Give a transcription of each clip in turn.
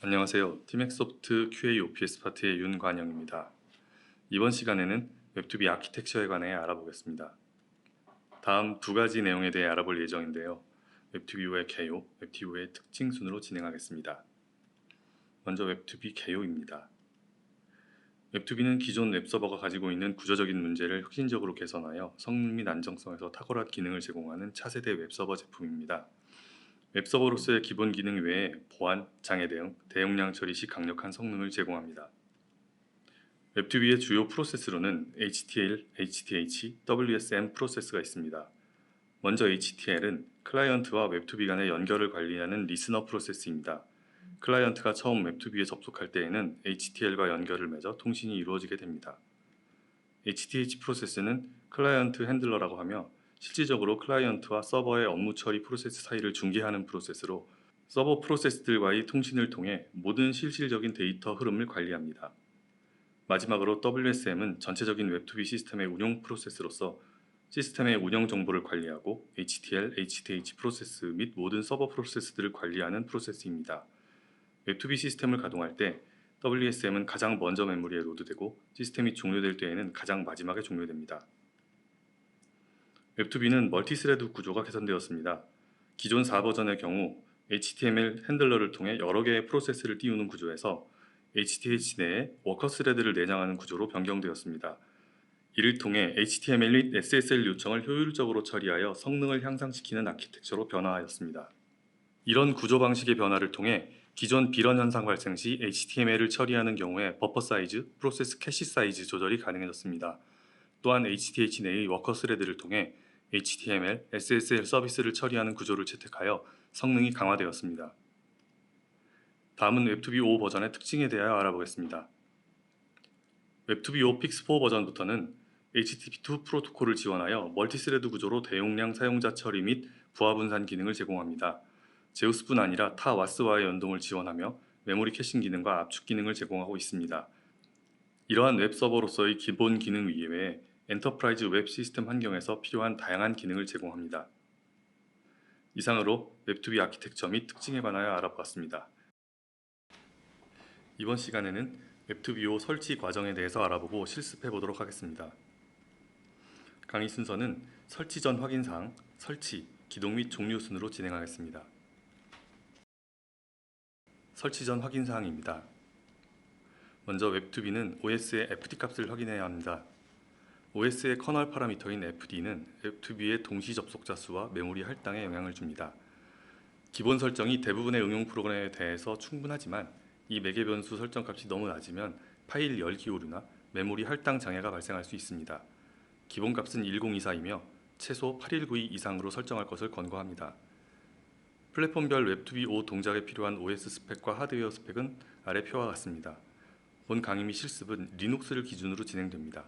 안녕하세요. 티맥소프트 QA OPS 파트의 윤관영입니다. 이번 시간에는 웹2B 아키텍처에 관해 알아보겠습니다. 다음 두 가지 내용에 대해 알아볼 예정인데요. 웹2B의 개요, 웹2B의 특징 순으로 진행하겠습니다. 먼저 웹2B 개요입니다. 웹2B는 기존 웹서버가 가지고 있는 구조적인 문제를 혁신적으로 개선하여 성능 및 안정성에서 탁월한 기능을 제공하는 차세대 웹서버 제품입니다. 웹서버로서의 기본 기능 외에 보안, 장애 대응, 대용량 처리 시 강력한 성능을 제공합니다. 웹2B의 주요 프로세스로는 HTL, HTH, WSM 프로세스가 있습니다. 먼저 HTL은 클라이언트와 웹2B 간의 연결을 관리하는 리스너 프로세스입니다. 클라이언트가 처음 웹2B에 접속할 때에는 HTL과 연결을 맺어 통신이 이루어지게 됩니다. HTH 프로세스는 클라이언트 핸들러라고 하며 실질적으로 클라이언트와 서버의 업무 처리 프로세스 사이를 중개하는 프로세스로 서버 프로세스들과의 통신을 통해 모든 실질적인 데이터 흐름을 관리합니다. 마지막으로 WSM은 전체적인 웹2B 시스템의 운영 프로세스로서 시스템의 운영 정보를 관리하고 HTL, HTH 프로세스 및 모든 서버 프로세스들을 관리하는 프로세스입니다. 웹2B 시스템을 가동할 때 WSM은 가장 먼저 메모리에 로드되고 시스템이 종료될 때에는 가장 마지막에 종료됩니다. 웹2B는 멀티스레드 구조가 개선되었습니다. 기존 4버전의 경우 HTML 핸들러를 통해 여러 개의 프로세스를 띄우는 구조에서 HTH 내에 워커스레드를 내장하는 구조로 변경되었습니다. 이를 통해 HTML 및 SSL 요청을 효율적으로 처리하여 성능을 향상시키는 아키텍처로 변화하였습니다. 이런 구조 방식의 변화를 통해 기존 빌런 현상 발생 시 HTML을 처리하는 경우에 버퍼 사이즈, 프로세스 캐시 사이즈 조절이 가능해졌습니다. 또한 HTH 내의 워커 스레드를 통해 HTML, SSL 서비스를 처리하는 구조를 채택하여 성능이 강화되었습니다. 다음은 웹2B 5 버전의 특징에 대하여 알아보겠습니다. 웹2B 5 픽스4 버전부터는 HTTP2 프로토콜을 지원하여 멀티스레드 구조로 대용량 사용자 처리 및 부하 분산 기능을 제공합니다. 제우스뿐 아니라 타 와스와의 연동을 지원하며 메모리 캐싱 기능과 압축 기능을 제공하고 있습니다. 이러한 웹서버로서의 기본 기능 이외에 엔터프라이즈 웹 시스템 환경에서 필요한 다양한 기능을 제공합니다. 이상으로 웹2B 아키텍처 및 특징에 관하여 알아보았습니다. 이번 시간에는 웹2B5 설치 과정에 대해서 알아보고 실습해 보도록 하겠습니다. 강의 순서는 설치 전 확인사항, 설치, 기동 및 종료 순으로 진행하겠습니다. 설치 전 확인사항입니다. 먼저 웹2B는 OS의 FD 값을 확인해야 합니다. OS의 커널 파라미터인 FD는 웹2B의 동시 접속자 수와 메모리 할당에 영향을 줍니다. 기본 설정이 대부분의 응용 프로그램에 대해서 충분하지만 이 매개 변수 설정 값이 너무 낮으면 파일 열기 오류나 메모리 할당 장애가 발생할 수 있습니다. 기본 값은 1024이며 최소 8192 이상으로 설정할 것을 권고합니다. 플랫폼별 웹2B 5 동작에 필요한 OS 스펙과 하드웨어 스펙은 아래 표와 같습니다. 본 강의 및 실습은 리눅스를 기준으로 진행됩니다.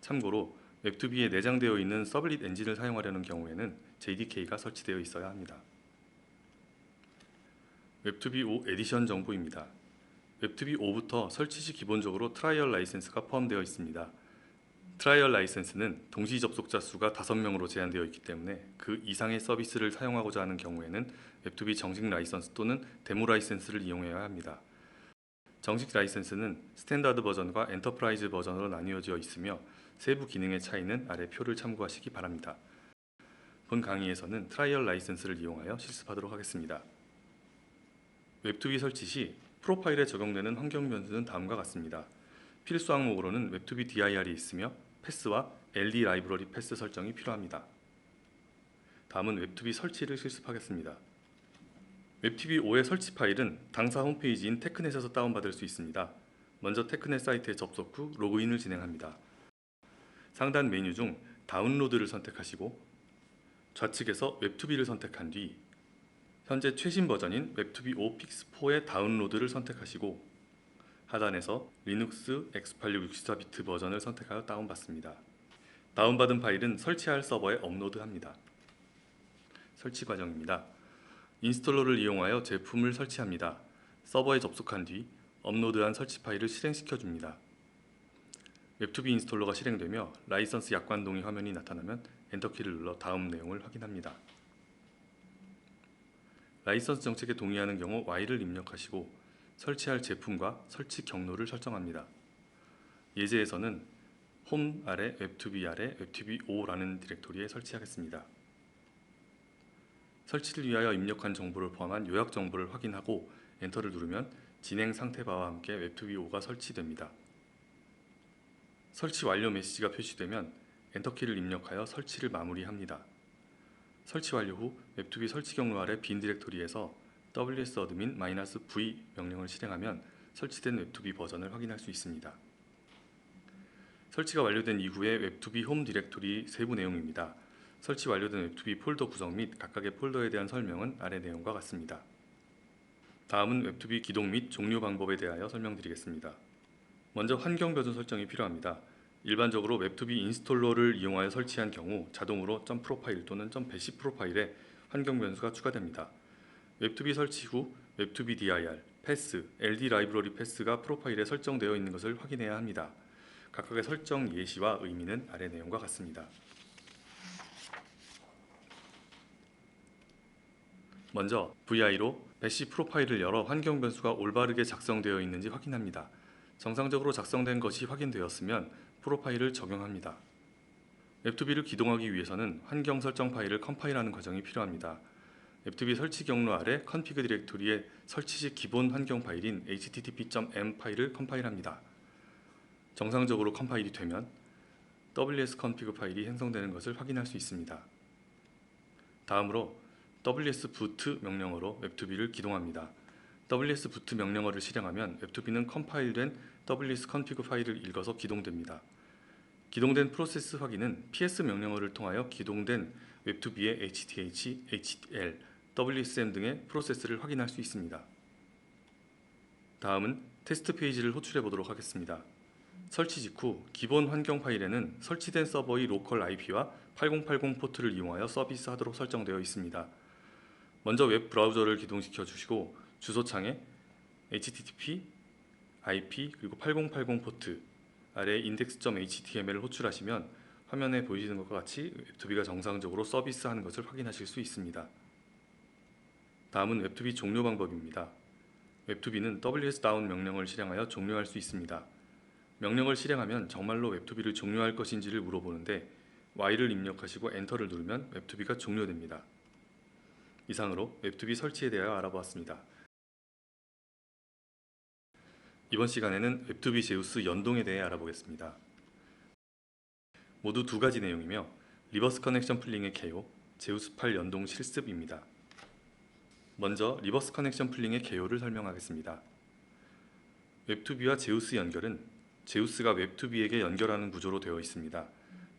참고로 웹2B에 내장되어 있는 서블릿 엔진을 사용하려는 경우에는 JDK가 설치되어 있어야 합니다. 웹2B 5 에디션 정보입니다. 웹2B 5부터 설치 시 기본적으로 트라이얼 라이센스가 포함되어 있습니다. 트라이얼 라이센스는 동시 접속자 수가 5명으로 제한되어 있기 때문에 그 이상의 서비스를 사용하고자 하는 경우에는 웹2B 정식 라이선스 또는 데모 라이센스를 이용해야 합니다. 정식 라이센스는 스탠다드 버전과 엔터프라이즈 버전으로 나뉘어져 있으며 세부 기능의 차이는 아래 표를 참고하시기 바랍니다. 본 강의에서는 트라이얼 라이센스를 이용하여 실습하도록 하겠습니다. 웹2B 설치 시 프로파일에 적용되는 환경 변수는 다음과 같습니다. 필수 항목으로는 웹2B DIR이 있으며 패스와 LD 라이브러리 패스 설정이 필요합니다. 다음은 웹2B 설치를 실습하겠습니다. 웹2B 5의 설치 파일은 당사 홈페이지인 테크넷에서 다운받을 수 있습니다. 먼저 테크넷 사이트에 접속 후 로그인을 진행합니다. 상단 메뉴 중 다운로드를 선택하시고 좌측에서 웹2B를 선택한 뒤 현재 최신 버전인 웹2B 5 픽스4의 다운로드를 선택하시고 하단에서 리눅스 x86 64비트 버전을 선택하여 다운받습니다. 다운받은 파일은 설치할 서버에 업로드합니다. 설치 과정입니다. 인스톨러를 이용하여 제품을 설치합니다. 서버에 접속한 뒤 업로드한 설치 파일을 실행시켜줍니다. 웹2B 인스톨러가 실행되며 라이선스 약관 동의 화면이 나타나면 엔터키를 눌러 다음 내용을 확인합니다. 라이선스 정책에 동의하는 경우 Y를 입력하시고 설치할 제품과 설치 경로를 설정합니다. 예제에서는 홈 아래 웹2b 아래 웹2b5라는 디렉토리에 설치하겠습니다. 설치를 위하여 입력한 정보를 포함한 요약 정보를 확인하고 엔터를 누르면 진행 상태 바와 함께 웹2b5가 설치됩니다. 설치 완료 메시지가 표시되면 엔터키를 입력하여 설치를 마무리합니다. 설치 완료 후 웹2b 설치 경로 아래 빈 디렉토리에서 wsadmin-v 명령을 실행하면 설치된 웹2b 버전을 확인할 수 있습니다. 설치가 완료된 이후에 웹2b 홈 디렉토리 세부 내용입니다. 설치 완료된 웹2b 폴더 구성 및 각각의 폴더에 대한 설명은 아래 내용과 같습니다. 다음은 웹2b 기동 및 종료 방법에 대하여 설명드리겠습니다. 먼저 환경 변수 설정이 필요합니다. 일반적으로 웹2b 인스톨러를 이용하여 설치한 경우 자동으로 .프로파일 또는 .basic 프로파일에 환경 변수가 추가됩니다. 웹2b 설치 후 웹2b dir, pass, ld 라이브러리 pass가 프로파일에 설정되어 있는 것을 확인해야 합니다. 각각의 설정 예시와 의미는 아래 내용과 같습니다. 먼저 VI로 basic 프로파일을 열어 환경 변수가 올바르게 작성되어 있는지 확인합니다. 정상적으로 작성된 것이 확인되었으면 프로파일을 적용합니다. 웹2b를 기동하기 위해서는 환경 설정 파일을 컴파일하는 과정이 필요합니다. 웹2b 설치 경로 아래 config 디렉토리의 설치 시 기본 환경 파일인 http.m 파일을 컴파일합니다. 정상적으로 컴파일이 되면 wsconfig 파일이 생성되는 것을 확인할 수 있습니다. 다음으로 wsboot 명령어로 웹2b를 기동합니다. wsboot 명령어를 실행하면 웹2b는 컴파일된 wsconfig 파일을 읽어서 기동됩니다. 기동된 프로세스 확인은 ps 명령어를 통하여 기동된 웹2b의 hth, hl, wsm 등의 프로세스를 확인할 수 있습니다. 다음은 테스트 페이지를 호출해 보도록 하겠습니다. 설치 직후 기본 환경 파일에는 설치된 서버의 로컬 IP와 8080 포트를 이용하여 서비스하도록 설정되어 있습니다. 먼저 웹 브라우저를 기동시켜 주시고 주소창에 http, IP 그리고 8080 포트 아래 index.html을 호출하시면 화면에 보이시는 것과 같이 웹2b가 정상적으로 서비스하는 것을 확인하실 수 있습니다. 다음은 웹2b 종료 방법입니다. 웹2b는 wsdown 명령을 실행하여 종료할 수 있습니다. 명령을 실행하면 정말로 웹2b를 종료할 것인지를 물어보는데 Y를 입력하시고 엔터를 누르면 웹2b가 종료됩니다. 이상으로 웹2b 설치에 대하여 알아보았습니다. 이번 시간에는 웹2b 제우스 연동에 대해 알아보겠습니다. 모두 두 가지 내용이며 리버스 커넥션 풀링의 개요, 제우스 팔 연동 실습입니다. 먼저 리버스 커넥션 풀링의 개요를 설명하겠습니다. 웹2b와 제우스 연결은 제우스가 웹2b에게 연결하는 구조로 되어 있습니다.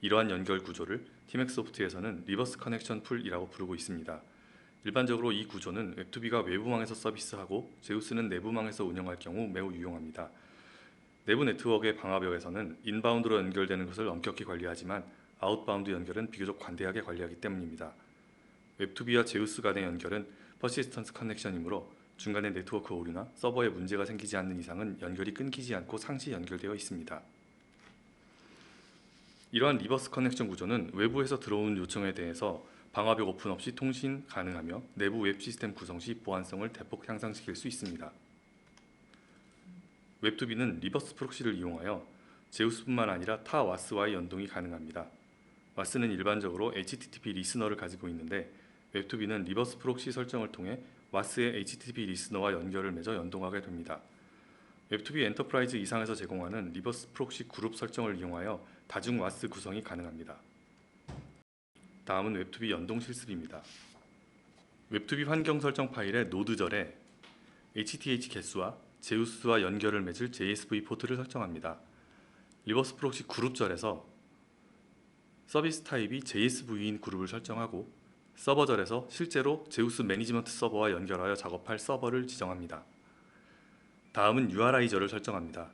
이러한 연결 구조를 티맥소프트에서는 리버스 커넥션 풀이라고 부르고 있습니다. 일반적으로 이 구조는 웹2b가 외부망에서 서비스하고 제우스는 내부망에서 운영할 경우 매우 유용합니다. 내부 네트워크의 방화벽에서는 인바운드로 연결되는 것을 엄격히 관리하지만 아웃바운드 연결은 비교적 관대하게 관리하기 때문입니다. 웹2b와 제우스 간의 연결은 퍼시스턴스 커넥션이므로 중간에 네트워크 오류나 서버에 문제가 생기지 않는 이상은 연결이 끊기지 않고 상시 연결되어 있습니다. 이러한 리버스 커넥션 구조는 외부에서 들어온 요청에 대해서 방화벽 오픈 없이 통신 가능하며 내부 웹 시스템 구성 시 보안성을 대폭 향상시킬 수 있습니다. 웹2b는 리버스 프록시를 이용하여 제우스뿐만 아니라 타 와스와의 연동이 가능합니다. 와스는 일반적으로 HTTP 리스너를 가지고 있는데 웹2b는 리버스 프록시 설정을 통해 와스의 HTTP 리스너와 연결을 맺어 연동하게 됩니다. 웹2b 엔터프라이즈 이상에서 제공하는 리버스 프록시 그룹 설정을 이용하여 다중 와스 구성이 가능합니다. 다음은 웹2b 연동 실습입니다. 웹2b 환경 설정 파일의 노드절에 HTH 개수와 제우스와 연결을 맺을 JSV 포트를 설정합니다. 리버스 프록시 그룹절에서 서비스 타입이 JSV인 그룹을 설정하고 서버절에서 실제로 제우스 매니지먼트 서버와 연결하여 작업할 서버를 지정합니다. 다음은 URI절을 설정합니다.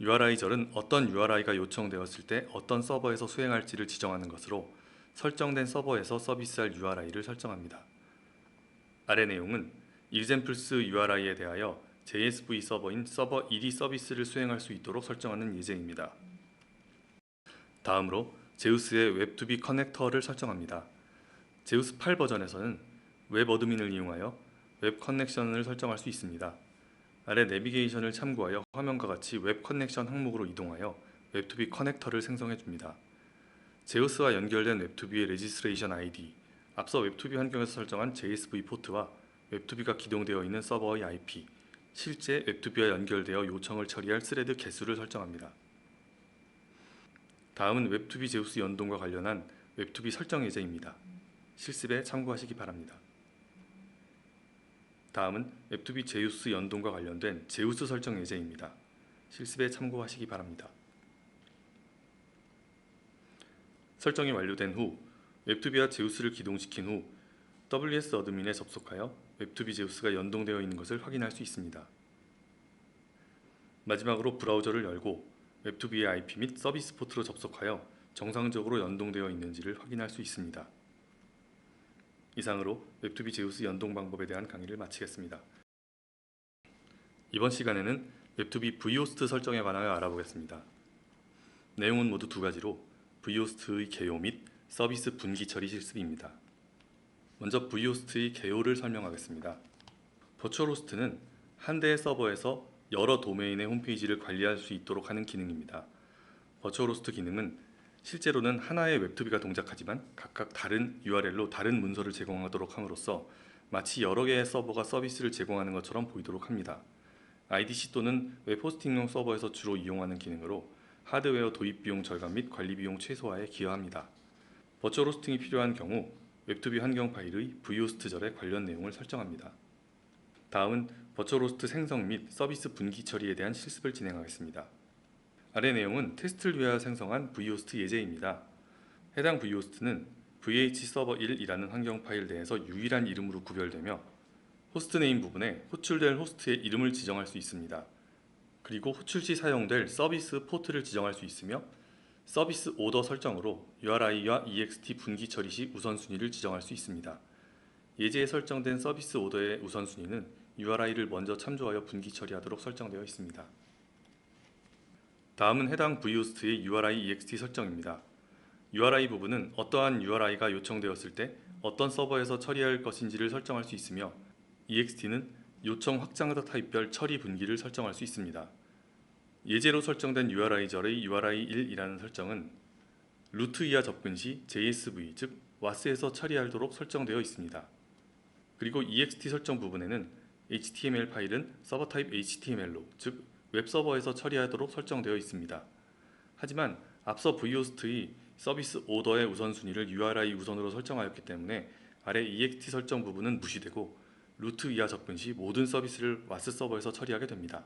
URI절은 어떤 URI가 요청되었을 때 어떤 서버에서 수행할지를 지정하는 것으로 설정된 서버에서 서비스할 URI를 설정합니다. 아래 내용은 examples URI에 대하여 JSV 서버인 서버 ED 서비스를 수행할 수 있도록 설정하는 예제입니다. 다음으로 제우스의 웹2b 커넥터를 설정합니다. 제우스 8 버전에서는 웹 어드민을 이용하여 웹 커넥션을 설정할 수 있습니다. 아래 내비게이션을 참고하여 화면과 같이 웹 커넥션 항목으로 이동하여 웹2b 커넥터를 생성해 줍니다. 제우스와 연결된 웹2b의 레지스트레이션 아이디, 앞서 웹2b 환경에서 설정한 JSV 포트와 웹2b가 기동되어 있는 서버의 IP, 실제 웹2b와 연결되어 요청을 처리할 스레드 개수를 설정합니다. 다음은 웹2b 제우스 연동과 관련한 웹2b 설정 예제입니다. 실습에 참고하시기 바랍니다. 다음은 웹2b 제우스 연동과 관련된 제우스 설정 예제입니다. 실습에 참고하시기 바랍니다. 설정이 완료된 후 웹2b와 제우스를 기동시킨 후 WS 어드민에 접속하여 웹2b 제우스가 연동되어 있는 것을 확인할 수 있습니다. 마지막으로 브라우저를 열고 웹2b의 IP 및 서비스 포트로 접속하여 정상적으로 연동되어 있는지를 확인할 수 있습니다. 이상으로 웹2b 제우스 연동 방법에 대한 강의를 마치겠습니다. 이번 시간에는 웹2b vhost 설정에 관하여 알아보겠습니다. 내용은 모두 두 가지로 vhost의 개요 및 서비스 분기 처리 실습입니다. 먼저 vhost의 개요를 설명하겠습니다. 버추얼 호스트는 한 대의 서버에서 여러 도메인의 홈페이지를 관리할 수 있도록 하는 기능입니다. 버추얼 호스트 기능은 실제로는 하나의 웹2b가 동작하지만 각각 다른 URL로 다른 문서를 제공하도록 함으로써 마치 여러 개의 서버가 서비스를 제공하는 것처럼 보이도록 합니다. IDC 또는 웹 호스팅용 서버에서 주로 이용하는 기능으로 하드웨어 도입 비용 절감 및 관리 비용 최소화에 기여합니다. 버추얼 호스팅이 필요한 경우 웹2b 환경 파일의 vhost절에 관련 내용을 설정합니다. 다음은 버추얼 호스트 생성 및 서비스 분기 처리에 대한 실습을 진행하겠습니다. 아래 내용은 테스트를 위하여 생성한 vhost 예제입니다. 해당 vhost는 vhserver1이라는 환경 파일 내에서 유일한 이름으로 구별되며 호스트네임 부분에 호출될 호스트의 이름을 지정할 수 있습니다. 그리고 호출 시 사용될 서비스 포트를 지정할 수 있으며 서비스 오더 설정으로 URI와 EXT 분기 처리 시 우선순위를 지정할 수 있습니다. 예제에 설정된 서비스 오더의 우선순위는 URI를 먼저 참조하여 분기 처리하도록 설정되어 있습니다. 다음은 해당 vhost의 URI EXT 설정입니다. URI 부분은 어떠한 URI가 요청되었을 때 어떤 서버에서 처리할 것인지를 설정할 수 있으며 EXT는 요청 확장자 타입별 처리 분기를 설정할 수 있습니다. 예제로 설정된 URI절의 URI1이라는 설정은 루트 이하 접근 시 JSV 즉 WAS에서 처리하도록 설정되어 있습니다. 그리고 EXT 설정 부분에는 HTML 파일은 서버 타입 HTML로 즉 웹서버에서 처리하도록 설정되어 있습니다. 하지만 앞서 vhost의 서비스 오더의 우선순위를 URI 우선으로 설정하였기 때문에 아래 EXT 설정 부분은 무시되고 루트 이하 접근 시 모든 서비스를 WAS 서버에서 처리하게 됩니다.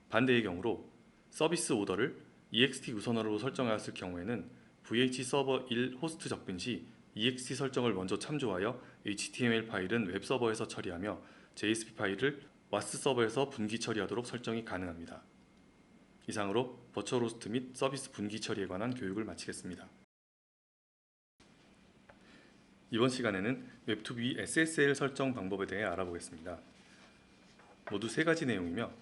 반대의 경우로 서비스 오더를 EXT 우선으로 설정하였을 경우에는 vhserver1 호스트 접근 시 EXT 설정을 먼저 참조하여 HTML 파일은 웹서버에서 처리하며 JSP 파일을 WAS 서버에서 분기 처리하도록 설정이 가능합니다. 이상으로 버추얼 호스트 및 서비스 분기 처리에 관한 교육을 마치겠습니다. 이번 시간에는 웹2b SSL 설정 방법에 대해 알아보겠습니다. 모두 세 가지 내용이며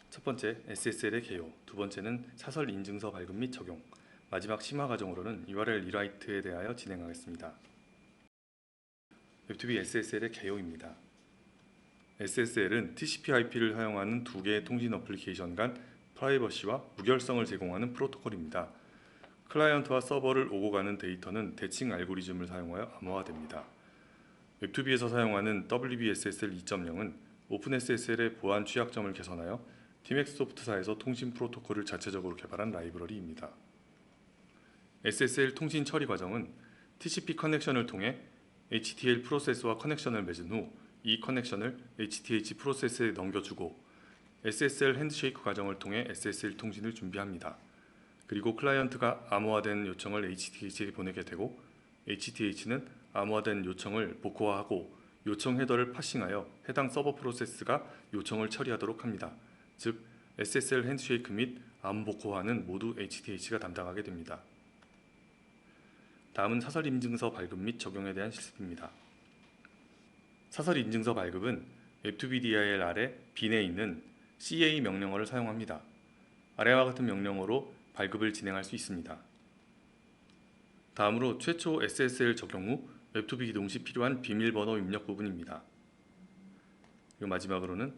첫 번째 SSL의 개요, 두 번째는 사설 인증서 발급 및 적용, 마지막 심화 과정으로는 URL 리라이트에 대하여 진행하겠습니다. 웹2b SSL의 개요입니다. SSL은 TCP/IP를 사용하는 두 개의 통신 어플리케이션 간 프라이버시와 무결성을 제공하는 프로토콜입니다. 클라이언트와 서버를 오고 가는 데이터는 대칭 알고리즘을 사용하여 암호화됩니다. 웹2b에서 사용하는 WBSSL 2.0은 오픈SSL의 보안 취약점을 개선하여 티맥스소프트사에서 통신 프로토콜을 자체적으로 개발한 라이브러리입니다. SSL 통신 처리 과정은 TCP 커넥션을 통해 HTL 프로세스와 커넥션을 맺은 후 이 커넥션을 HTH 프로세스에 넘겨주고 SSL 핸드쉐이크 과정을 통해 SSL 통신을 준비합니다. 그리고 클라이언트가 암호화된 요청을 HTH에 보내게 되고 HTH는 암호화된 요청을 복호화하고 요청 헤더를 파싱하여 해당 서버 프로세스가 요청을 처리하도록 합니다. 즉 SSL 핸드쉐이크 및 암 복호화는 모두 HTH가 담당하게 됩니다. 다음은 사설 인증서 발급 및 적용에 대한 실습입니다. 사설 인증서 발급은 웹2b-DIL 아래 빈에 있는 CA 명령어를 사용합니다. 아래와 같은 명령어로 발급을 진행할 수 있습니다. 다음으로 최초 SSL 적용 후 웹2b 기동 시 필요한 비밀번호 입력 부분입니다. 그리고 마지막으로는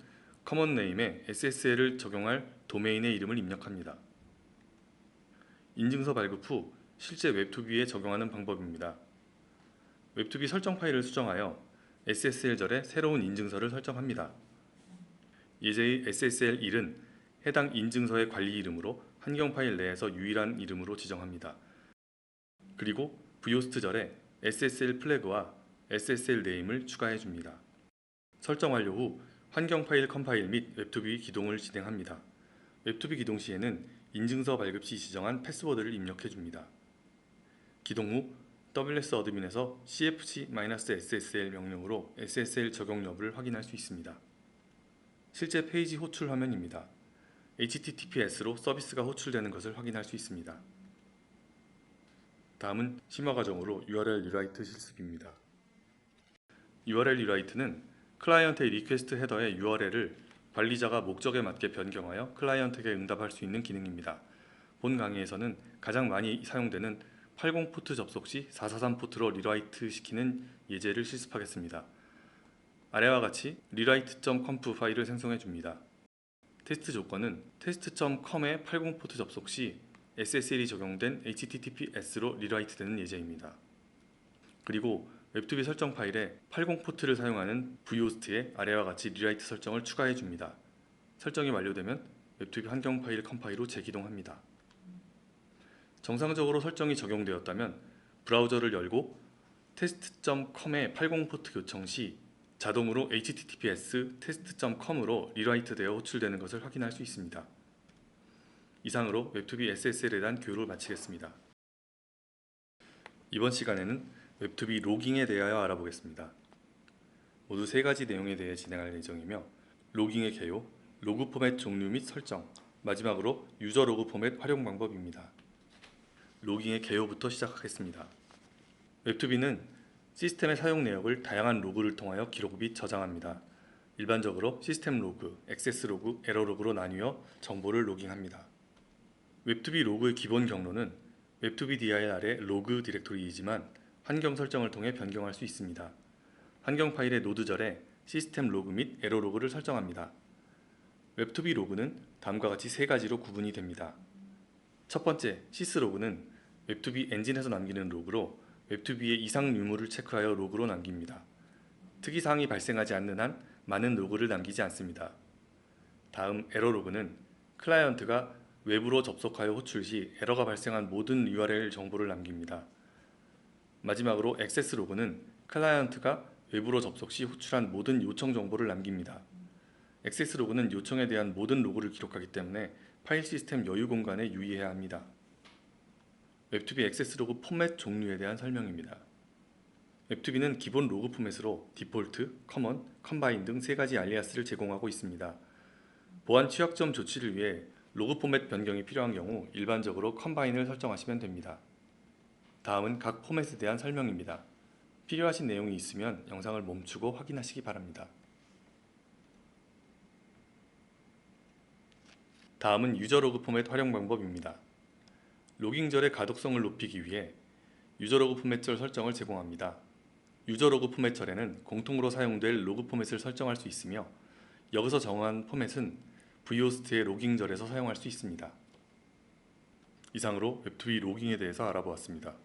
커먼 네임에 SSL을 적용할 도메인의 이름을 입력합니다. 인증서 발급 후 실제 웹2b에 적용하는 방법입니다. 웹2b 설정 파일을 수정하여 SSL절에 새로운 인증서를 설정합니다. 예제의 SSL1은 해당 인증서의 관리 이름으로 환경 파일 내에서 유일한 이름으로 지정합니다. 그리고 vhost절에 SSL 플래그와 SSL 네임을 추가해 줍니다. 설정 완료 후 환경 파일 컴파일 및 웹2b 기동을 진행합니다. 웹2b 기동 시에는 인증서 발급 시 지정한 패스워드를 입력해 줍니다. 기동 후 WS 어드민에서 cfg-ssl 명령으로 SSL 적용 여부를 확인할 수 있습니다. 실제 페이지 호출 화면입니다. HTTPS로 서비스가 호출되는 것을 확인할 수 있습니다. 다음은 심화 과정으로 URL 리라이트 실습입니다. URL 리라이트는 클라이언트의 리퀘스트 헤더의 URL을 관리자가 목적에 맞게 변경하여 클라이언트에게 응답할 수 있는 기능입니다. 본 강의에서는 가장 많이 사용되는 80 포트 접속 시 443 포트로 리라이트 시키는 예제를 실습하겠습니다. 아래와 같이 rewrite.conf 파일을 생성해 줍니다. 테스트 조건은 test.com의 80 포트 접속 시 SSL이 적용된 HTTPS로 리라이트 되는 예제입니다. 그리고 웹2b 설정 파일에 80 포트를 사용하는 vhost에 아래와 같이 리라이트 설정을 추가해 줍니다. 설정이 완료되면 웹2b 환경 파일 컴파일 후 재기동합니다. 정상적으로 설정이 적용되었다면 브라우저를 열고 test.com의 80 포트 교청 시 자동으로 https test.com으로 리라이트되어 호출되는 것을 확인할 수 있습니다. 이상으로 웹2b SSL에 대한 교육을 마치겠습니다. 이번 시간에는 웹2b 로깅에 대하여 알아보겠습니다. 모두 3가지 내용에 대해 진행할 예정이며 로깅의 개요, 로그 포맷 종류 및 설정, 마지막으로 유저 로그 포맷 활용 방법입니다. 로깅의 개요부터 시작하겠습니다. 웹2b는 시스템의 사용 내역을 다양한 로그를 통하여 기록 및 저장합니다. 일반적으로 시스템 로그, 액세스 로그, 에러 로그로 나뉘어 정보를 로깅합니다. 웹2b 로그의 기본 경로는 웹2b dir 아래 로그 디렉토리이지만 환경 설정을 통해 변경할 수 있습니다. 환경 파일의 노드절에 시스템 로그 및 에러 로그를 설정합니다. 웹2b 로그는 다음과 같이 3가지로 구분이 됩니다. 첫 번째, 시스로그는 웹2b 엔진에서 남기는 로그로 웹2b의 이상 유무를 체크하여 로그로 남깁니다. 특이사항이 발생하지 않는 한 많은 로그를 남기지 않습니다. 다음 에러 로그는 클라이언트가 웹으로 접속하여 호출 시 에러가 발생한 모든 URL 정보를 남깁니다. 마지막으로 액세스 로그는 클라이언트가 웹으로 접속 시 호출한 모든 요청 정보를 남깁니다. 액세스 로그는 요청에 대한 모든 로그를 기록하기 때문에 파일 시스템 여유 공간에 유의해야 합니다. 웹2b 액세스 로그 포맷 종류에 대한 설명입니다. 웹2b는 기본 로그 포맷으로 디폴트, 커먼, 컴바인 등 3가지 알리아스를 제공하고 있습니다. 보안 취약점 조치를 위해 로그 포맷 변경이 필요한 경우 일반적으로 컴바인을 설정하시면 됩니다. 다음은 각 포맷에 대한 설명입니다. 필요하신 내용이 있으면 영상을 멈추고 확인하시기 바랍니다. 다음은 유저 로그 포맷 활용 방법입니다. 로깅절의 가독성을 높이기 위해 유저 로그 포맷절 설정을 제공합니다. 유저 로그 포맷절에는 공통으로 사용될 로그 포맷을 설정할 수 있으며 여기서 정한 포맷은 vhost의 로깅절에서 사용할 수 있습니다. 이상으로 웹2b 로깅에 대해서 알아보았습니다.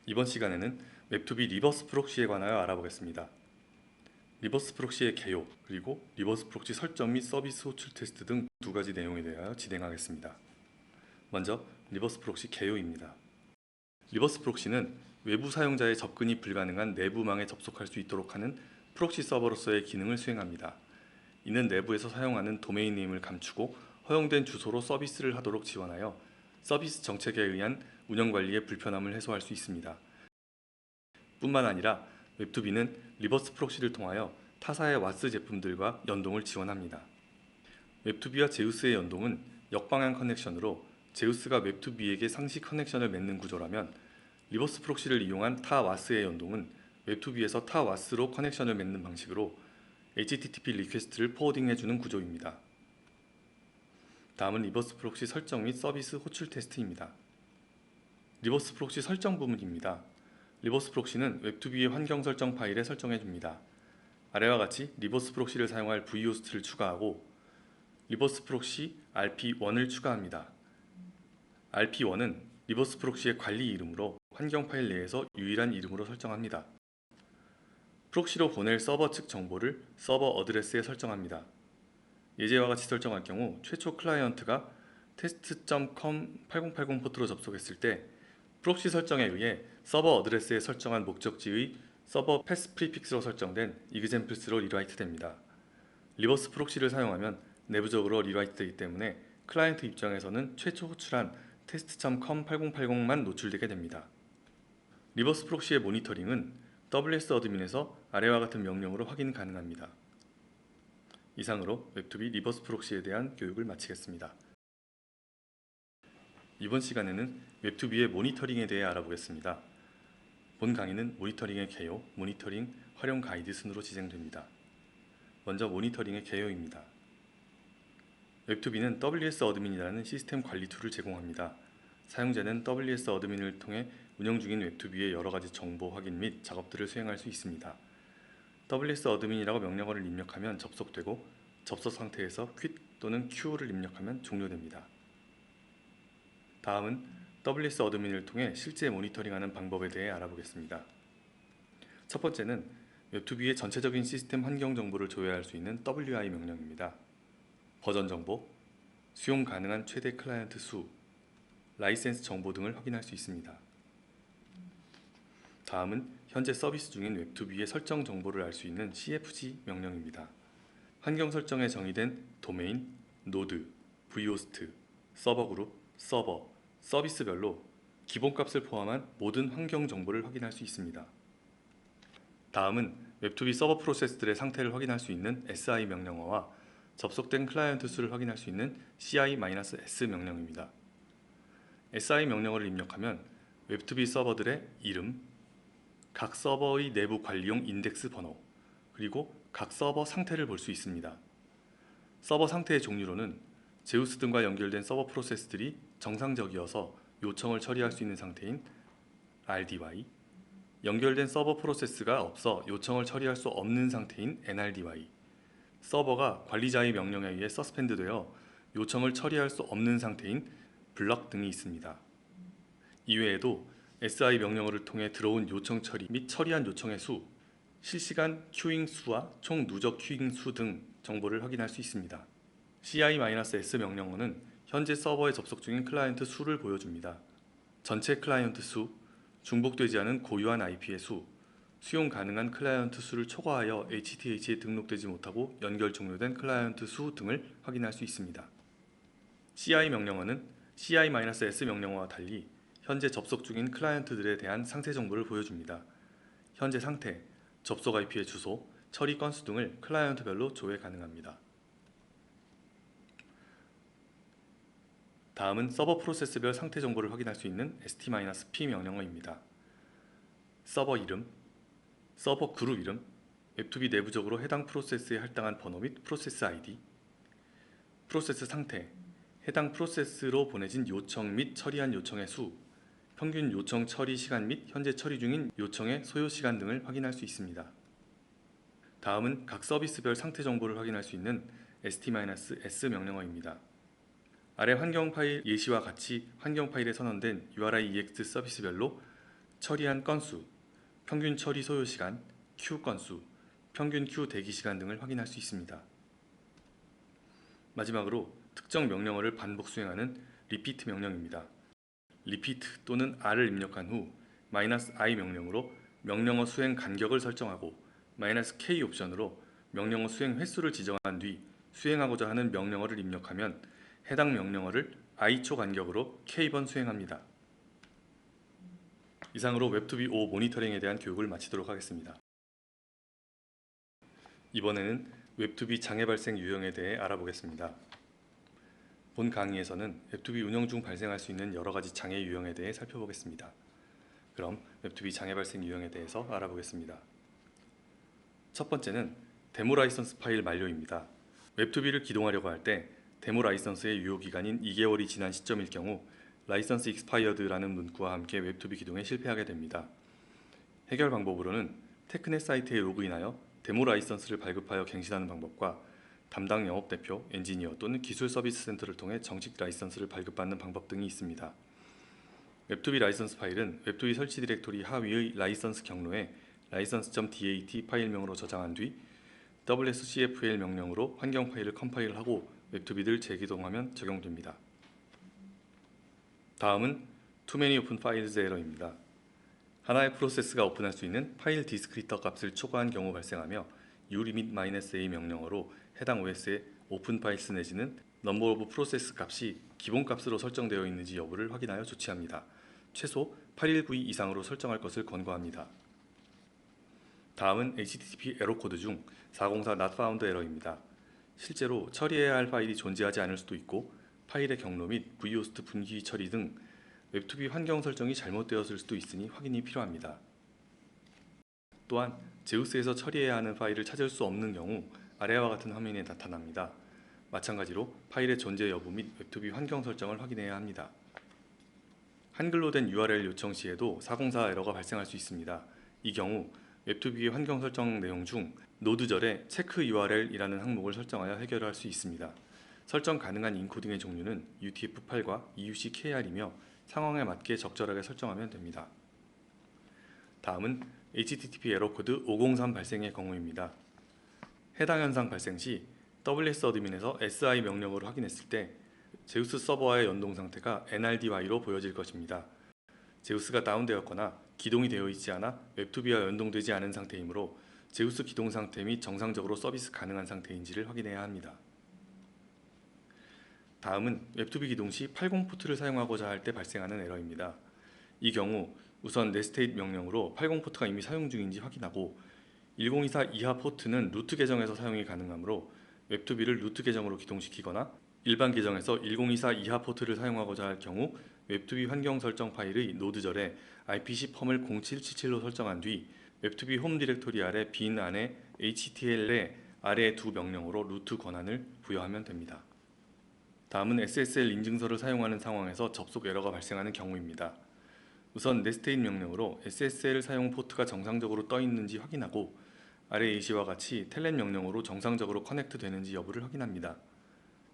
이번 시간에는 웹2b 리버스 프록시에 관하여 알아보겠습니다. 리버스 프록시의 개요, 그리고 리버스 프록시 설정 및 서비스 호출 테스트 등 2가지 내용에 대하여 진행하겠습니다. 먼저 리버스 프록시 개요입니다. 리버스 프록시는 외부 사용자의 접근이 불가능한 내부망에 접속할 수 있도록 하는 프록시 서버로서의 기능을 수행합니다. 이는 내부에서 사용하는 도메인 네임을 감추고 허용된 주소로 서비스를 하도록 지원하여 서비스 정책에 의한 운영관리의 불편함을 해소할 수 있습니다. 뿐만 아니라 웹2b는 리버스 프록시를 통하여 타사의 와스 제품들과 연동을 지원합니다. 웹2b와 제우스의 연동은 역방향 커넥션으로 제우스가 웹2b에게 상시 커넥션을 맺는 구조라면 리버스 프록시를 이용한 타 와스의 연동은 웹2b에서 타 와스로 커넥션을 맺는 방식으로 HTTP 리퀘스트를 포워딩해주는 구조입니다. 다음은 리버스 프록시 설정 및 서비스 호출 테스트입니다. 리버스 프록시 설정 부분입니다. 리버스 프록시는 웹2b의 환경 설정 파일에 설정해줍니다. 아래와 같이 리버스 프록시를 사용할 vHost를 추가하고 리버스 프록시 RP1을 추가합니다. RP1은 리버스 프록시의 관리 이름으로 환경 파일 내에서 유일한 이름으로 설정합니다. 프록시로 보낼 서버 측 정보를 서버 어드레스에 설정합니다. 예제와 같이 설정할 경우 최초 클라이언트가 test.com 8080 포트로 접속했을 때 프록시 설정에 의해 서버 어드레스에 설정한 목적지의 서버 패스 프리픽스로 설정된 examples로 리라이트 됩니다. 리버스 프록시를 사용하면 내부적으로 리라이트 되기 때문에 클라이언트 입장에서는 최초 호출한 test.com 8080만 노출되게 됩니다. 리버스 프록시의 모니터링은 WS 어드민에서 아래와 같은 명령으로 확인 가능합니다. 이상으로 웹2b 리버스 프록시에 대한 교육을 마치겠습니다. 이번 시간에는 웹2b의 모니터링에 대해 알아보겠습니다. 본 강의는 모니터링의 개요, 모니터링 활용 가이드 순으로 진행됩니다. 먼저 모니터링의 개요입니다. 웹2b는 WS 어드민이라는 시스템 관리 툴을 제공합니다. 사용자는 WS 어드민을 통해 운영 중인 웹2b의 여러가지 정보 확인 및 작업들을 수행할 수 있습니다. WS 어드민이라고 명령어를 입력하면 접속되고 접속 상태에서 quit 또는 qu를 입력하면 종료됩니다. 다음은 WS 어드민을 통해 실제 모니터링하는 방법에 대해 알아보겠습니다. 첫 번째는 웹2b의 전체적인 시스템 환경 정보를 조회할 수 있는 WI 명령입니다. 버전 정보, 수용 가능한 최대 클라이언트 수, 라이센스 정보 등을 확인할 수 있습니다. 다음은 현재 서비스 중인 웹2b의 설정 정보를 알 수 있는 CFG 명령입니다. 환경 설정에 정의된 도메인, 노드, vhost, 서버 그룹, 서버, 서비스별로 기본값을 포함한 모든 환경 정보를 확인할 수 있습니다. 다음은 웹2b 서버 프로세스들의 상태를 확인할 수 있는 SI 명령어와 접속된 클라이언트 수를 확인할 수 있는 CI-S 명령입니다. SI 명령어를 입력하면 웹2b 서버들의 이름, 각 서버의 내부 관리용 인덱스 번호, 그리고 각 서버 상태를 볼 수 있습니다. 서버 상태의 종류로는 제우스 등과 연결된 서버 프로세스들이 정상적이어서 요청을 처리할 수 있는 상태인 RDY, 연결된 서버 프로세스가 없어 요청을 처리할 수 없는 상태인 NRDY, 서버가 관리자의 명령에 의해 서스펜드되어 요청을 처리할 수 없는 상태인 블럭 등이 있습니다. 이외에도 SI 명령어를 통해 들어온 요청 처리 및 처리한 요청의 수, 실시간 큐잉 수와 총 누적 큐잉 수 등 정보를 확인할 수 있습니다. CI-S 명령어는 현재 서버에 접속 중인 클라이언트 수를 보여줍니다. 전체 클라이언트 수, 중복되지 않은 고유한 IP의 수, 수용 가능한 클라이언트 수를 초과하여 HTH에 등록되지 못하고 연결 종료된 클라이언트 수 등을 확인할 수 있습니다. CI 명령어는 CI-S 명령어와 달리 현재 접속 중인 클라이언트들에 대한 상태 정보를 보여줍니다. 현재 상태, 접속 IP의 주소, 처리 건수 등을 클라이언트별로 조회 가능합니다. 다음은 서버 프로세스별 상태 정보를 확인할 수 있는 st-p 명령어입니다. 서버 이름, 서버 그룹 이름, 웹2b 내부적으로 해당 프로세스에 할당한 번호 및 프로세스 ID, 프로세스 상태, 해당 프로세스로 보내진 요청 및 처리한 요청의 수, 평균 요청 처리 시간 및 현재 처리 중인 요청의 소요 시간 등을 확인할 수 있습니다. 다음은 각 서비스별 상태 정보를 확인할 수 있는 st-s 명령어입니다. 아래 환경 파일 예시와 같이 환경 파일에 선언된 URI EX 서비스별로 처리한 건수, 평균 처리 소요 시간, 큐 건수, 평균 큐 대기 시간 등을 확인할 수 있습니다. 마지막으로 특정 명령어를 반복 수행하는 repeat 명령입니다. repeat 또는 r을 입력한 후 -i 명령으로 명령어 수행 간격을 설정하고 -k 옵션으로 명령어 수행 횟수를 지정한 뒤 수행하고자 하는 명령어를 입력하면 해당 명령어를 i초 간격으로 k번 수행합니다. 이상으로 웹2b 5 모니터링에 대한 교육을 마치도록 하겠습니다. 이번에는 웹2b 장애 발생 유형에 대해 알아보겠습니다. 본 강의에서는 웹2b 운영 중 발생할 수 있는 여러가지 장애 유형에 대해 살펴보겠습니다. 그럼 웹2b 장애 발생 유형에 대해서 알아보겠습니다. 첫 번째는 데모 라이선스 파일 만료입니다. 웹2b를 기동하려고 할 때 데모 라이선스의 유효기간인 2개월이 지난 시점일 경우 라이선스 expired라는 문구와 함께 웹2b 기동에 실패하게 됩니다. 해결 방법으로는 테크넷 사이트에 로그인하여 데모 라이선스를 발급하여 갱신하는 방법과 담당 영업대표, 엔지니어 또는 기술 서비스 센터를 통해 정식 라이선스를 발급받는 방법 등이 있습니다. 웹2b 라이선스 파일은 웹2b 설치 디렉토리 하위의 라이선스 경로에 license.dat 파일명으로 저장한 뒤 wscfl 명령으로 환경 파일을 컴파일하고 웹2b를 재기동하면 적용됩니다. 다음은 Too Many Open Files 에러입니다. 하나의 프로세스가 오픈할 수 있는 파일 디스크리터 값을 초과한 경우 발생하며 ulimit-a 명령어로 해당 OS의 오픈 파일스 내지는 number of process 값이 기본 값으로 설정되어 있는지 여부를 확인하여 조치합니다. 최소 8192 이상으로 설정할 것을 권고합니다. 다음은 HTTP 에러 코드 중 404 not found 에러입니다. 실제로 처리해야 할 파일이 존재하지 않을 수도 있고 파일의 경로 및 vhost 분기 처리 등 웹2b 환경 설정이 잘못되었을 수도 있으니 확인이 필요합니다. 또한 제우스에서 처리해야 하는 파일을 찾을 수 없는 경우 아래와 같은 화면이 나타납니다. 마찬가지로 파일의 존재 여부 및 웹2b 환경 설정을 확인해야 합니다. 한글로 된 URL 요청 시에도 404 에러가 발생할 수 있습니다. 이 경우 웹2b의 환경 설정 내용 중 노드절에 체크 URL이라는 항목을 설정하여 해결할 수 있습니다. 설정 가능한 인코딩의 종류는 UTF-8과 EUC-KR이며 상황에 맞게 적절하게 설정하면 됩니다. 다음은 HTTP 에러 코드 503 발생의 경우입니다. 해당 현상 발생 시 WS 어드민에서 SI 명령어를 확인했을 때 제우스 서버와의 연동 상태가 NRDY로 보여질 것입니다. 제우스가 다운되었거나 기동이 되어 있지 않아 웹2b와 연동되지 않은 상태이므로 제우스 기동 상태 및 정상적으로 서비스 가능한 상태인지를 확인해야 합니다. 다음은 웹2b 기동 시 80 포트를 사용하고자 할 때 발생하는 에러입니다. 이 경우 우선 netstate 명령으로 80 포트가 이미 사용 중인지 확인하고 1024 이하 포트는 루트 계정에서 사용이 가능하므로 웹2b를 루트 계정으로 기동시키거나 일반 계정에서 1024 이하 포트를 사용하고자 할 경우 웹2b 환경 설정 파일의 노드절에 IPC 펌을 0777로 설정한 뒤 웹2b 홈 디렉토리 아래 빈 안에 HTL에 아래 두 명령으로 루트 권한을 부여하면 됩니다. 다음은 SSL 인증서를 사용하는 상황에서 접속 에러가 발생하는 경우입니다. 우선 netstate 명령으로 SSL 사용 포트가 정상적으로 떠 있는지 확인하고 아래 예시와 같이 텔넷 명령으로 정상적으로 커넥트 되는지 여부를 확인합니다.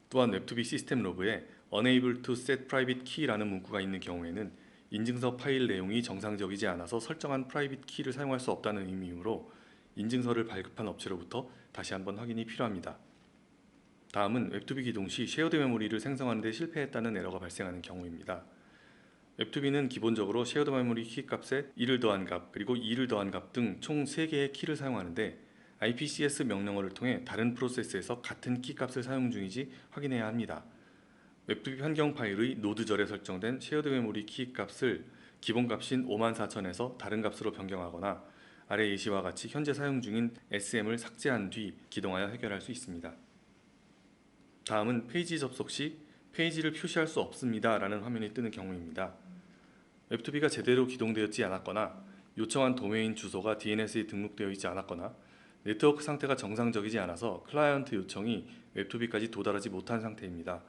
또한 웹2b 시스템 로그에 unable to set private key라는 문구가 있는 경우에는 인증서 파일 내용이 정상적이지 않아서 설정한 프라이빗 키를 사용할 수 없다는 의미이므로 인증서를 발급한 업체로부터 다시 한번 확인이 필요합니다. 다음은 웹2b 기동 시 쉐어드 메모리를 생성하는 데 실패했다는 에러가 발생하는 경우입니다. 웹2b는 기본적으로 쉐어드 메모리 키 값에 1을 더한 값 그리고 2를 더한 값 등 총 3개의 키를 사용하는데 IPCS 명령어를 통해 다른 프로세스에서 같은 키 값을 사용 중인지 확인해야 합니다. 웹2b 환경 파일의 노드절에 설정된 쉐어드 메모리 키 값을 기본 값인 54000에서 다른 값으로 변경하거나 아래 예시와 같이 현재 사용 중인 SM을 삭제한 뒤 기동하여 해결할 수 있습니다. 다음은 페이지 접속 시 페이지를 표시할 수 없습니다 라는 화면이 뜨는 경우입니다. 웹2b가 제대로 기동되었지 않았거나 요청한 도메인 주소가 DNS에 등록되어 있지 않았거나 네트워크 상태가 정상적이지 않아서 클라이언트 요청이 웹2b까지 도달하지 못한 상태입니다.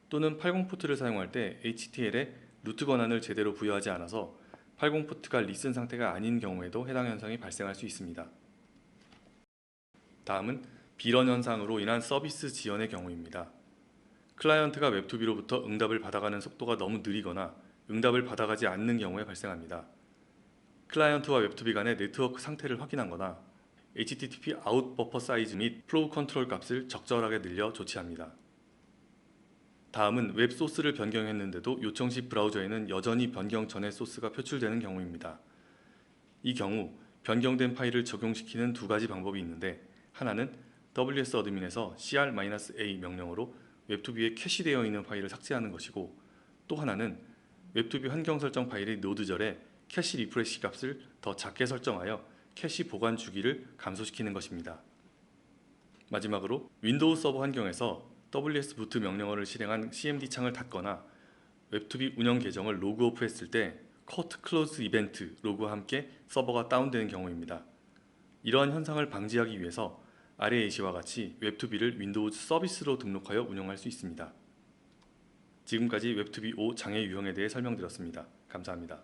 또는 80 포트를 사용할 때 HTL에 루트 권한을 제대로 부여하지 않아서 80 포트가 리슨 상태가 아닌 경우에도 해당 현상이 발생할 수 있습니다. 다음은 비런 현상으로 인한 서비스 지연의 경우입니다. 클라이언트가 웹2b로부터 응답을 받아가는 속도가 너무 느리거나 응답을 받아가지 않는 경우에 발생합니다. 클라이언트와 웹2b 간의 네트워크 상태를 확인한 거나 HTTP 아웃 버퍼 사이즈 및 플로우 컨트롤 값을 적절하게 늘려 조치합니다. 다음은 웹 소스를 변경했는데도 요청 시 브라우저에는 여전히 변경 전의 소스가 표출되는 경우입니다. 이 경우 변경된 파일을 적용시키는 두 가지 방법이 있는데 하나는 WS 어드민에서 cr-a 명령으로 웹2b에 캐시되어 있는 파일을 삭제하는 것이고 또 하나는 웹2b 환경 설정 파일의 노드절에 캐시 리프레시 값을 더 작게 설정하여 캐시 보관 주기를 감소시키는 것입니다. 마지막으로 윈도우 서버 환경에서 WS 부트 명령어를 실행한 CMD 창을 닫거나 웹2b 운영 계정을 로그오프 했을 때 cut close 이벤트 로그와 함께 서버가 다운되는 경우입니다. 이러한 현상을 방지하기 위해서 아래 예시와 같이 웹2b를 윈도우 서비스로 등록하여 운영할 수 있습니다. 지금까지 웹2b 5 장애 유형에 대해 설명드렸습니다. 감사합니다.